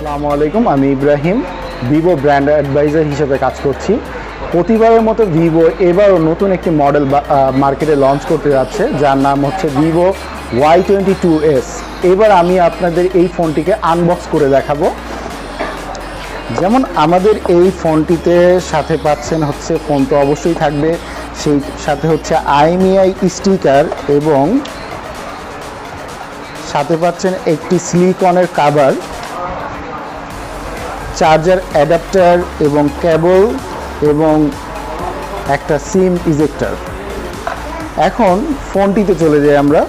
আসসালামু আলাইকুম, আমি ইব্রাহিম ভিভো ব্র্যান্ড অ্যাডভাইজার হিসেবে কাজ করছি। প্রতিবারের মতো ভিভো এবারও নতুন একটি মডেল মার্কেটে লঞ্চ করতে যাচ্ছে, যার নাম হচ্ছে ভিভো Y22s। এবার আমি আপনাদের এই ফোনটিকে আনবক্স করে দেখাবো। যেমন আমাদের এই ফোনটিতে সাথে পাচ্ছেন হচ্ছে, ফোন তো অবশ্যই থাকবে, সেই সাথে হচ্ছে IMEI স্টিকার এবং সাথে পাচ্ছেন একটি সিলিকনের কভার, চার্জার অ্যাডাপ্টার এবং কেবল এবং একটা সিম ইজেক্টর। এখন ফোনটিতে চলে যাই আমরা।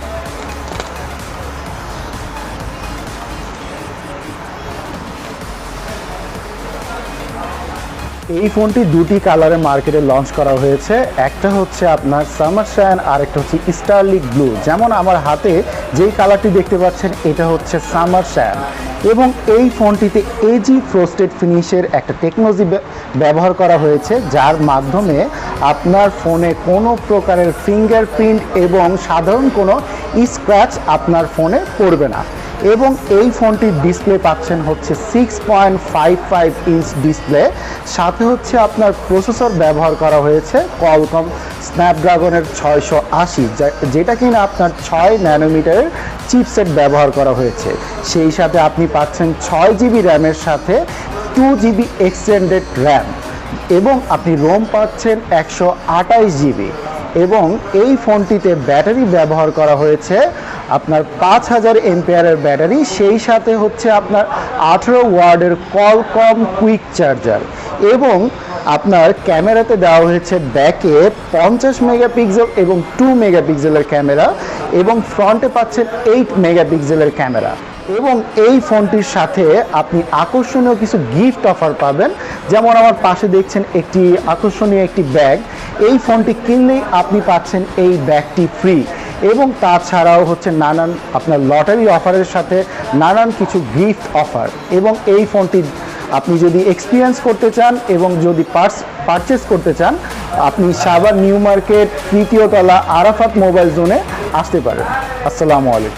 এই ফোনটি দুটি কালারে মার্কেটে লঞ্চ করা হয়েছে, একটা হচ্ছে আপনার সামার শাইন আর একটা হচ্ছে স্টারলিক ব্লু। যেমন আমার হাতে যেই কালারটি দেখতে পাচ্ছেন এটা হচ্ছে সামার শাইন, এবং এই ফোনটিতে এজি ফ্রস্টেড ফিনিশের একটা টেকনোলজি ব্যবহার করা হয়েছে, যার মাধ্যমে আপনার ফোনে কোনো প্রকারের ফিঙ্গারপ্রিন্ট এবং সাধারণ কোনো স্ক্র্যাচ আপনার ফোনে পড়বে না। এবং এই ফোনটির ডিসপ্লে পাচ্ছেন হচ্ছে 6.55 ইঞ্চ ডিসপ্লে, সাথে হচ্ছে আপনার প্রসেসর ব্যবহার করা হয়েছে কোয়ালকম স্ন্যাপড্রাগনের 680, যেটা কিনা আপনার 6 ন্যানোমিটারের চিপসেট ব্যবহার করা হয়েছে। সেই সাথে আপনি পাচ্ছেন 6 জিবি র্যামের সাথে 2 জিবি এক্সটেন্ডেড র্যাম, এবং আপনি রোম পাচ্ছেন 128 জিবি। এবং এই ফোনটিতে ব্যাটারি ব্যবহার করা হয়েছে আপনার 5000 এমপিয়ারের ব্যাটারি, সেই সাথে হচ্ছে আপনার 18 ওয়াটের কোয়ালকম কুইক চার্জার। এবং আপনার ক্যামেরাতে দেওয়া হয়েছে ব্যাকে 50 মেগাপিক্সেল এবং 2 মেগাপিক্সেলের ক্যামেরা, এবং ফ্রন্টে পাচ্ছেন 8 মেগাপিক্সেলের ক্যামেরা। এবং এই ফোনটির সাথে আপনি আকর্ষণীয় কিছু গিফট অফার পাবেন। যেমন আমার পাশে দেখছেন একটি আকর্ষণীয় একটি ব্যাগ, এই ফোনটি কিনলেই আপনি পাচ্ছেন এই ব্যাগটি ফ্রি। এবং তাছাড়াও হচ্ছে নানান আপনার লটারি অফারের সাথে নানান কিছু গিফট অফার। এবং এই ফোনটি আপনি যদি এক্সপিরিয়েন্স করতে চান এবং যদি পারচেস করতে চান, আপনি সাভার নিউ মার্কেট 3য় তলা আরাফাত মোবাইল জোনে আসতে পারেন। আসসালামু আলাইকুম।